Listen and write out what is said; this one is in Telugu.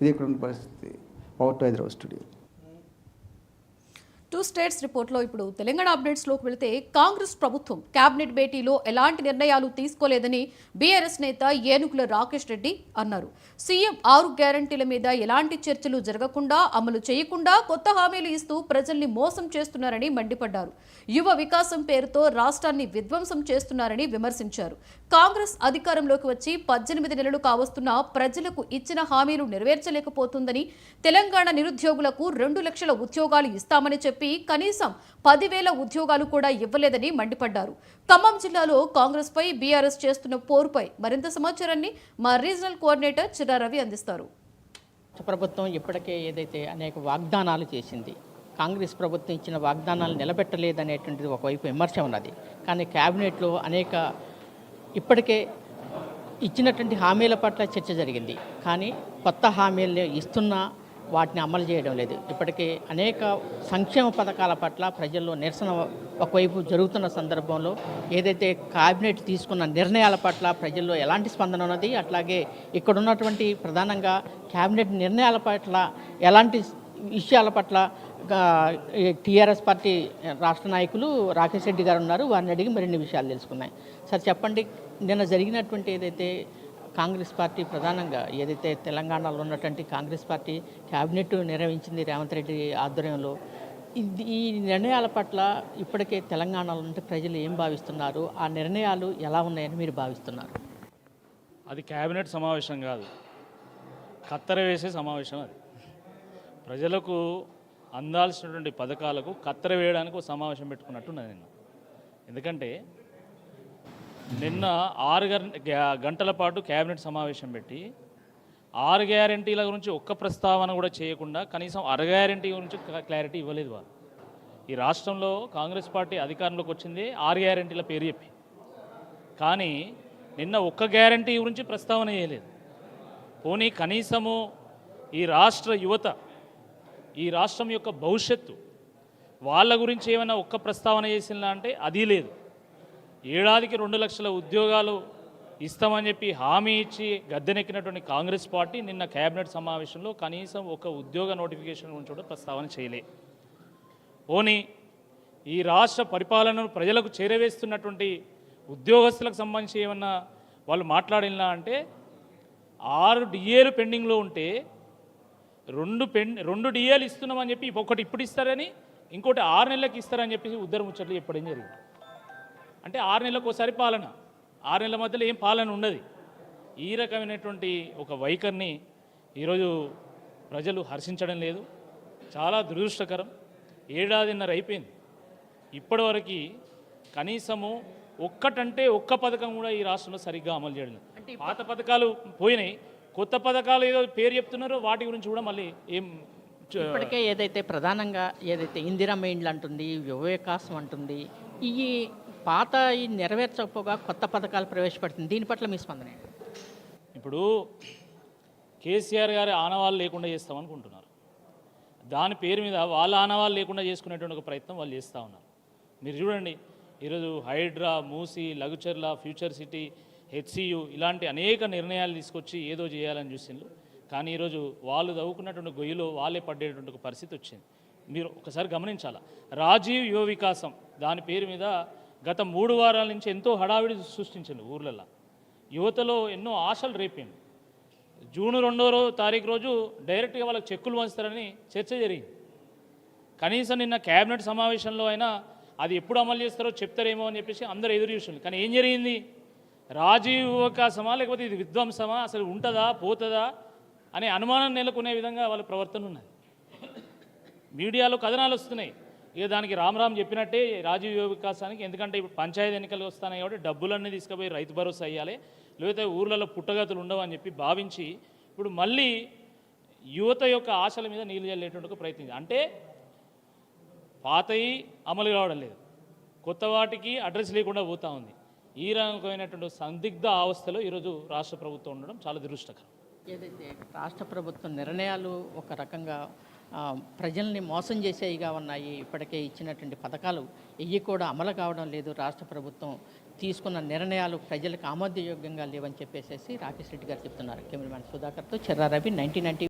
ఇది ఇక్కడ ఉన్న పరిస్థితి. Power to Hyderabad studio. Two states రిపోర్ట్లో ఇప్పుడు తెలంగాణ అప్డేట్స్లోకి వెళితే కాంగ్రెస్ ప్రభుత్వం కేబినెట్ భేటీలో ఎలాంటి నిర్ణయాలు తీసుకోలేదని బీఆర్ఎస్ నేత ఏనుగుల రాకేష్ రెడ్డి అన్నారు. సీఎం 6 గ్యారంటీల మీద ఎలాంటి చర్చలు జరగకుండా అమలు చేయకుండా కొత్త హామీలు ఇస్తూ ప్రజల్ని మోసం చేస్తున్నారని మండిపడ్డారు. యువ వికాసం పేరుతో రాష్ట్రాన్ని విధ్వంసం చేస్తున్నారని విమర్శించారు. కాంగ్రెస్ అధికారంలోకి వచ్చి 18 నెలలు కావస్తున్నా ప్రజలకు ఇచ్చిన హామీలు నెరవేర్చలేకపోతుందని, తెలంగాణ నిరుద్యోగులకు 2 లక్షల ఉద్యోగాలు ఇస్తామని చెప్పి కనీసం 10,000 ఉద్యోగాలు కూడా ఇవ్వలేదని మండిపడ్డారు. ఖమ్మం జిల్లాలో కాంగ్రెస్ పై బీఆర్ఎస్ చేస్తున్న పోరుపై మరింత సమాచారాన్ని మా రీజనల్ కోఆర్డినేటర్ చిరా రవి అందిస్తారు. ప్రభుత్వం ఇప్పటికే ఏదైతే అనేక వాగ్దానాలు చేసింది, కాంగ్రెస్ ప్రభుత్వం ఇచ్చిన వాగ్దానాలు నిలబెట్టలేదనేటువంటిది ఒకవైపు విమర్శ ఉన్నది. కానీ కేబినెట్లో అనేక ఇప్పటికే ఇచ్చినటువంటి హామీల పట్ల చర్చ జరిగింది. కానీ కొత్త హామీలు ఇస్తున్నా వాటిని అమలు చేయడం లేదు. ఇప్పటికే అనేక సంక్షేమ పథకాల పట్ల ప్రజల్లో నిరసన ఒకవైపు జరుగుతున్న సందర్భంలో ఏదైతే కేబినెట్ తీసుకున్న నిర్ణయాల పట్ల ప్రజల్లో ఎలాంటి స్పందన ఉన్నది, అట్లాగే ఇక్కడ ఉన్నటువంటి ప్రధానంగా కేబినెట్ నిర్ణయాల పట్ల ఎలాంటి విషయాల పట్ల టీఆర్ఎస్ పార్టీ రాష్ట్ర నాయకులు రాకేష్ రెడ్డి గారు ఉన్నారు. వారిని అడిగి మరిన్ని విషయాలు తెలుసుకున్నాయి. సార్ చెప్పండి, నిన్న జరిగినటువంటి ఏదైతే కాంగ్రెస్ పార్టీ ప్రధానంగా ఏదైతే తెలంగాణలో ఉన్నటువంటి కాంగ్రెస్ పార్టీ క్యాబినెట్ నిర్వహించింది రేవంత్ రెడ్డి ఆధ్వర్యంలో, ఈ నిర్ణయాల పట్ల ఇప్పటికే తెలంగాణలో ఉంటే ప్రజలు ఏం భావిస్తున్నారు, ఆ నిర్ణయాలు ఎలా ఉన్నాయని మీరు భావిస్తున్నారు? అది క్యాబినెట్ సమావేశం కాదు, కత్తెర వేసే సమావేశం. అది ప్రజలకు అందాల్సినటువంటి పథకాలకు కత్తెర వేయడానికి ఒక సమావేశం పెట్టుకున్నట్టున్నది నిన్న. ఎందుకంటే నిన్న 6 గంటల పాటు క్యాబినెట్ సమావేశం పెట్టి 6 గ్యారంటీల గురించి ఒక్క ప్రస్తావన కూడా చేయకుండా కనీసం 6 గ్యారంటీ గురించి క్లారిటీ ఇవ్వలేదు వాళ్ళు. ఈ రాష్ట్రంలో కాంగ్రెస్ పార్టీ అధికారంలోకి వచ్చింది 6 గ్యారంటీల పేరు చెప్పి, కానీ నిన్న ఒక్క గ్యారంటీ గురించి ప్రస్తావన చేయలేదు. పోనీ కనీసము ఈ రాష్ట్ర యువత, ఈ రాష్ట్రం యొక్క భవిష్యత్తు, వాళ్ళ గురించి ఏమైనా ఒక్క ప్రస్తావన చేసిందా అంటే అది లేదు. ఏడాదికి 2 లక్షల ఉద్యోగాలు ఇస్తామని చెప్పి హామీ ఇచ్చి గద్దెనెక్కినటువంటి కాంగ్రెస్ పార్టీ నిన్న కేబినెట్ సమావేశంలో కనీసం ఒక ఉద్యోగ నోటిఫికేషన్ గురించి కూడా ప్రస్తావన చేయలే. పోనీ ఈ రాష్ట్ర పరిపాలనను ప్రజలకు చేరవేస్తున్నటువంటి ఉద్యోగస్తులకు సంబంధించి ఏమన్నా వాళ్ళు మాట్లాడినా అంటే 6 డిఏలు పెండింగ్లో ఉంటే 2 డిఏలు ఇస్తున్నామని చెప్పి ఒకటి ఇప్పుడు ఇస్తారని ఇంకోటి 6 నెలలకు ఇస్తారని చెప్పి ఉద్దర ముచ్చట్లు చెప్పడం జరిగింది. అంటే 6 నెలలకు ఒకసారి పాలన, 6 నెలల మధ్యలో ఏం పాలన ఉండదు. ఈ రకమైనటువంటి ఒక వైఖరిని ఈరోజు ప్రజలు హర్షించడం లేదు. చాలా దురదృష్టకరం. 7 ఏడాదిన్నర అయిపోయింది, ఇప్పటివరకు కనీసము ఒక్క పథకం కూడా ఈ రాష్ట్రంలో సరిగ్గా అమలు చేయడం లేదు. పాత పథకాలు పోయినాయి, కొత్త పథకాలు ఏదో పేరు చెప్తున్నారో వాటి గురించి కూడా మళ్ళీ ఏం. ఇప్పటికే ఏదైతే ప్రధానంగా ఏదైతే ఇందిరమ్మ ఇండ్లు అంటుంది, యువ వికాసం అంటుంది, ఈ పాత ఈ నెరవేర్చకపోగా కొత్త పథకాలు ప్రవేశపెడుతుంది, దీని పట్ల మీ స్పందన ఏంటి? ఇప్పుడు కేసీఆర్ గారి ఆనవాళ్ళు లేకుండా చేస్తామనుకుంటున్నారు. దాని పేరు మీద వాళ్ళ ఆనవాళ్ళు లేకుండా చేసుకునేటువంటి ఒక ప్రయత్నం వాళ్ళు చేస్తూ ఉన్నారు. మీరు చూడండి, ఈరోజు హైడ్రా, మూసి, లఘుచర్ల, ఫ్యూచర్ సిటీ, హెచ్సియు ఇలాంటి అనేక నిర్ణయాలు తీసుకొచ్చి ఏదో చేయాలని చూసిండ్రు. కానీ ఈరోజు వాళ్ళు తవ్వుకున్నటువంటి గొయ్యిలో వాళ్ళే పడేటువంటి ఒక పరిస్థితి వచ్చింది. మీరు ఒకసారి గమనించాలా. రాజీవ్ యువ వికాసం దాని పేరు మీద గత 3 వారాల నుంచి ఎంతో హడావిడి సృష్టించింది ఊర్లలో. యువతలో ఎన్నో ఆశలు రేపింది. జూన్ 2వ తారీఖు రోజు డైరెక్ట్గా వాళ్ళకి చెక్కులు పంచుతారని చర్చ జరిగింది. కనీసం నిన్న కేబినెట్ సమావేశంలో అయినా అది ఎప్పుడు అమలు చేస్తారో చెప్తారేమో అని చెప్పేసి అందరూ ఎదురు చూసింది. కానీ ఏం జరిగింది? రాజీవ్ వికాసమా లేకపోతే ఇది విధ్వంసమా, అసలు ఉంటుందా పోతుందా అనే అనుమానం నెలకొనే విధంగా వాళ్ళ ప్రవర్తన ఉన్నది. మీడియాలో కథనాలు వస్తున్నాయి. ఇక దానికి రామ్ చెప్పినట్టే రాజీవ్ యువ వికాసానికి, ఎందుకంటే ఇప్పుడు పంచాయతీ ఎన్నికలు వస్తున్నాయి కాబట్టి డబ్బులన్నీ తీసుకుపోయి రైతు భరోసా అయ్యాలి, లేకపోతే ఊర్లలో పుట్టగతులు ఉండవు అని చెప్పి భావించి ఇప్పుడు మళ్ళీ యువత యొక్క ఆశల మీద నీళ్ళు చల్లేటువంటి ప్రయత్నం. అంటే పాతయి అమలు కావడం లేదు, కొత్త వాటికి అడ్రస్ లేకుండా పోతూ ఉంది. ఈ రకమైనటువంటి సందిగ్ధ అవస్థలో ఈరోజు రాష్ట్ర ప్రభుత్వం ఉండడం చాలా దురదృష్టకరం. ఏదైతే రాష్ట్ర ప్రభుత్వం నిర్ణయాలు ఒక రకంగా ప్రజల్ని మోసం చేసేవిగా ఉన్నాయి. ఇప్పటికే ఇచ్చినటువంటి పథకాలు ఇవి కూడా అమలు కావడం లేదు. రాష్ట్ర ప్రభుత్వం తీసుకున్న నిర్ణయాలు ప్రజలకు ఆమోదయోగ్యంగా లేవని చెప్పేసి రాకేష్ రెడ్డి గారు చెప్తున్నారు. కెమెరామెన్ సుధాకర్తో చెర్రా రవి, 1990.